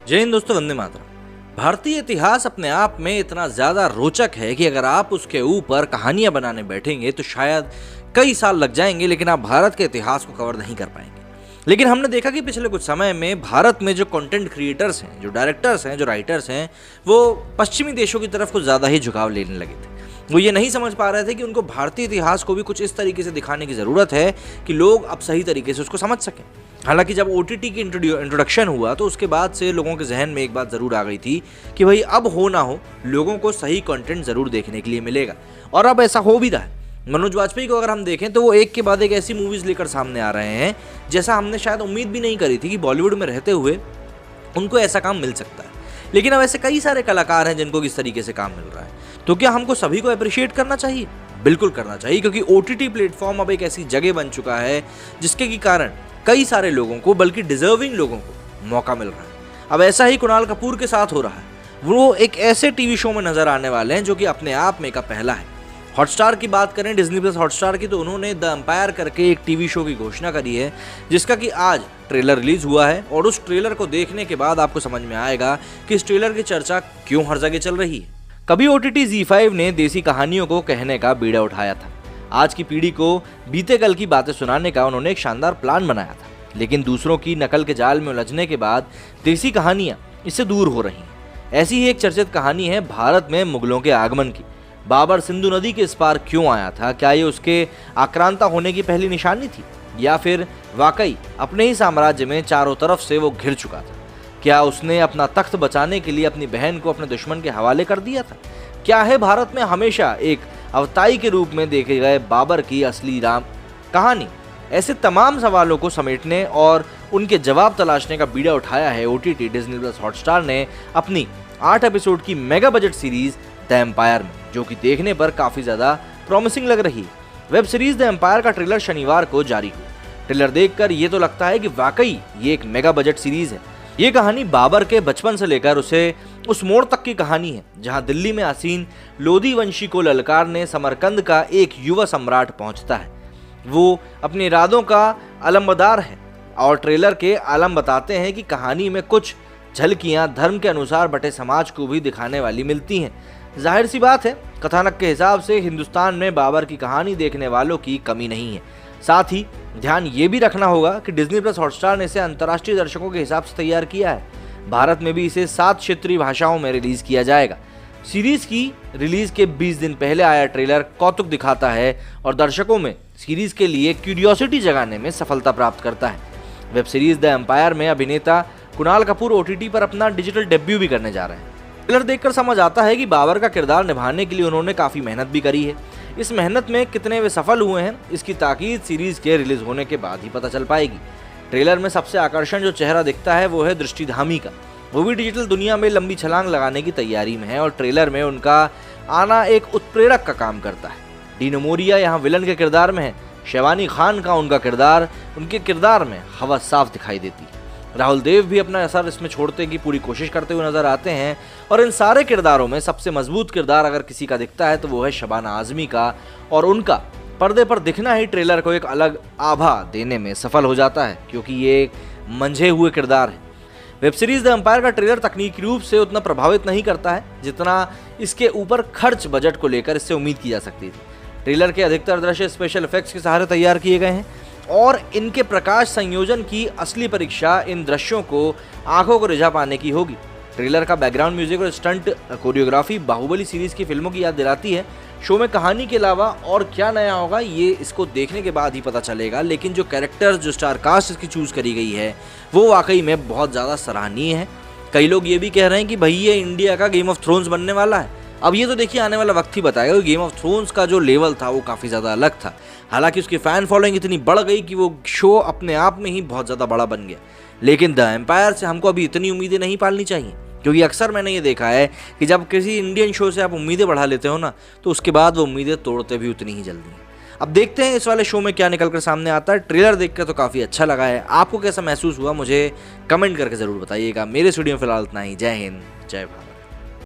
जय हिंद दोस्तों, वंदे मातरम। भारतीय इतिहास अपने आप में इतना ज्यादा रोचक है कि अगर आप उसके ऊपर कहानियां बनाने बैठेंगे तो शायद कई साल लग जाएंगे, लेकिन आप भारत के इतिहास को कवर नहीं कर पाएंगे। लेकिन हमने देखा कि पिछले कुछ समय में भारत में जो कंटेंट क्रिएटर्स हैं, जो डायरेक्टर्स हैं, जो राइटर्स हैं, वो पश्चिमी देशों की तरफ कुछ ज़्यादा ही झुकाव लेने लगे थे। वो ये नहीं समझ पा रहे थे कि उनको भारतीय इतिहास को भी कुछ इस तरीके से दिखाने की ज़रूरत है कि लोग अब सही तरीके से उसको समझ सकें। हालांकि जब OTT की इंट्रोडक्शन हुआ तो उसके बाद से लोगों के जहन में एक बात ज़रूर आ गई थी कि भाई अब हो ना हो, लोगों को सही कंटेंट ज़रूर देखने के लिए मिलेगा, और अब ऐसा हो भी रहा है। मनोज वाजपेयी को अगर हम देखें तो वो एक के बाद एक ऐसी मूवीज़ लेकर सामने आ रहे हैं जैसा हमने शायद उम्मीद भी नहीं करी थी कि बॉलीवुड में रहते हुए उनको ऐसा काम मिल सकता है। लेकिन अब ऐसे कई सारे कलाकार हैं जिनको किस तरीके से काम मिल रहा है, तो क्या हमको सभी को अप्रिशिएट करना चाहिए? बिल्कुल करना चाहिए, क्योंकि OTT प्लेटफॉर्म अब एक ऐसी जगह बन चुका है जिसके की कारण कई सारे लोगों को, बल्कि डिजर्विंग लोगों को मौका मिल रहा है। अब ऐसा ही कुणाल कपूर के साथ हो रहा है। वो एक ऐसे टीवी शो में नजर आने वाले हैं जो कि अपने आप में का पहला है। हॉटस्टार की बात करें, डिज्नी प्लस हॉटस्टार की, तो उन्होंने द एम्पायर करके एक टीवी शो की घोषणा करी है जिसका कि आज ट्रेलर रिलीज हुआ है। और उस ट्रेलर को देखने के बाद आपको समझ में आएगा कि इस ट्रेलर की चर्चा क्यों हर जगह चल रही है। कभी OTT ZEE5 ने देसी कहानियों को कहने का बीड़ा उठाया था। आज की पीढ़ी को बीते कल की बातें सुनाने का उन्होंने एक शानदार प्लान बनाया था, लेकिन दूसरों की नकल के जाल में उलझने के बाद देसी कहानियां इससे दूर हो रही हैं। ऐसी ही एक चर्चित कहानी है भारत में मुगलों के आगमन की। बाबर सिंधु नदी के इस पार क्यों आया था? क्या ये उसके आक्रांता होने की पहली निशानी थी, या फिर वाकई अपने ही साम्राज्य में चारों तरफ से वो घिर चुका था? क्या उसने अपना तख्त बचाने के लिए अपनी बहन को अपने दुश्मन के हवाले कर दिया था? क्या है भारत में हमेशा एक अवताई के रूप में देखे गए बाबर की असली राम कहानी? ऐसे तमाम सवालों को समेटने और उनके जवाब तलाशने का बीड़ा उठाया है OTT डिज्नी प्लस हॉटस्टार ने अपनी 8 एपिसोड की mega budget series the empire में, जो कि देखने पर काफी ज्यादा प्रॉमिसिंग लग रही है। वेब सीरीज द एम्पायर का ट्रेलर शनिवार को जारी हुआ। ट्रेलर देखकर ये तो लगता है कि वाकई ये एक मेगा बजट सीरीज है। ये कहानी बाबर के बचपन से लेकर उसे उस मोड़ तक की कहानी है जहां दिल्ली में आसीन लोधी वंशी को ललकारने समरकंद का एक युवा सम्राट पहुंचता है। वो अपने इरादों का अलमबदार है, और ट्रेलर के आलम बताते हैं कि कहानी में कुछ झलकियां धर्म के अनुसार बटे समाज को भी दिखाने वाली मिलती हैं। जाहिर सी बात है, कथानक के हिसाब से हिंदुस्तान में बाबर की कहानी देखने वालों की कमी नहीं है। साथ ही ध्यान ये भी रखना होगा कि डिज्नी प्लस हॉटस्टार ने इसे अंतर्राष्ट्रीय दर्शकों के हिसाब से तैयार किया है। भारत में भी इसे 7 क्षेत्रीय भाषाओं में रिलीज किया जाएगा। सीरीज की रिलीज के 20 दिन पहले आया ट्रेलर कौतुक दिखाता है और दर्शकों में सीरीज के लिए क्यूरियोसिटी जगाने में सफलता प्राप्त करता है। वेब सीरीज द एम्पायर में अभिनेता कुणाल कपूर OTT पर अपना डिजिटल डेब्यू भी करने जा रहे हैं। ट्रेलर देखकर समझ आता है कि बाबर का किरदार निभाने के लिए उन्होंने काफी मेहनत भी करी है। इस मेहनत में कितने वे सफल हुए हैं, इसकी ताकीद सीरीज के रिलीज होने के बाद ही पता चल पाएगी। ट्रेलर में सबसे आकर्षण जो चेहरा दिखता है वो है दृष्टिधामी का। वो भी डिजिटल दुनिया में लंबी छलांग लगाने की तैयारी में है, और ट्रेलर में उनका आना एक उत्प्रेरक का काम करता है। डीनो मोरिया यहाँ विलन के किरदार में है। शिवानी खान का उनका किरदार, उनके किरदार में हवा साफ दिखाई देती है। राहुल देव भी अपना असर इसमें छोड़ने की पूरी कोशिश करते हुए नजर आते हैं, और इन सारे किरदारों में सबसे मजबूत किरदार अगर किसी का दिखता है तो वो है शबाना आजमी का, और उनका पर्दे पर दिखना ही ट्रेलर को एक अलग आभा देने में सफल हो जाता है, क्योंकि ये मंझे हुए किरदार है। वेब सीरीज द एम्पायर का ट्रेलर तकनीकी रूप से उतना प्रभावित नहीं करता है जितना इसके ऊपर खर्च बजट को लेकर इससे उम्मीद की जा सकती थी। ट्रेलर के अधिकतर दृश्य स्पेशल इफेक्ट्स के सहारे तैयार किए गए हैं, और इनके प्रकाश संयोजन की असली परीक्षा इन दृश्यों को आंखों को रिझा पाने की होगी। ट्रेलर का बैकग्राउंड म्यूजिक और स्टंट कोरियोग्राफी बाहुबली सीरीज की फिल्मों की याद दिलाती है। शो में कहानी के अलावा और क्या नया होगा ये इसको देखने के बाद ही पता चलेगा, लेकिन जो कैरेक्टर्स, जो स्टार कास्ट इसकी चूज करी गई है वो वाकई में बहुत ज़्यादा सराहनीय है। कई लोग ये भी कह रहे हैं कि भाई ये इंडिया का गेम ऑफ थ्रोन्स बनने वाला है। अब ये तो देखिए आने वाला वक्त ही बताएगा। गेम ऑफ थ्रोन्स का जो लेवल था वो काफ़ी ज़्यादा अलग था। हालांकि उसकी फ़ैन फॉलोइंग इतनी बढ़ गई कि वो शो अपने आप में ही बहुत ज़्यादा बड़ा बन गया, लेकिन द एम्पायर से हमको अभी इतनी उम्मीदें नहीं पालनी चाहिए, क्योंकि अक्सर मैंने ये देखा है कि जब किसी इंडियन शो से आप उम्मीदें बढ़ा लेते हो ना, तो उसके बाद वो उम्मीदें तोड़ते भी उतनी ही जल्दी हैं। अब देखते हैं इस वाले शो में क्या निकल कर सामने आता है। ट्रेलर देखकर तो काफ़ी अच्छा लगा है। आपको कैसा महसूस हुआ मुझे कमेंट करके ज़रूर बताइएगा। मेरे स्टूडियो में फिलहाल इतना ही। जय हिंद, जय भारत।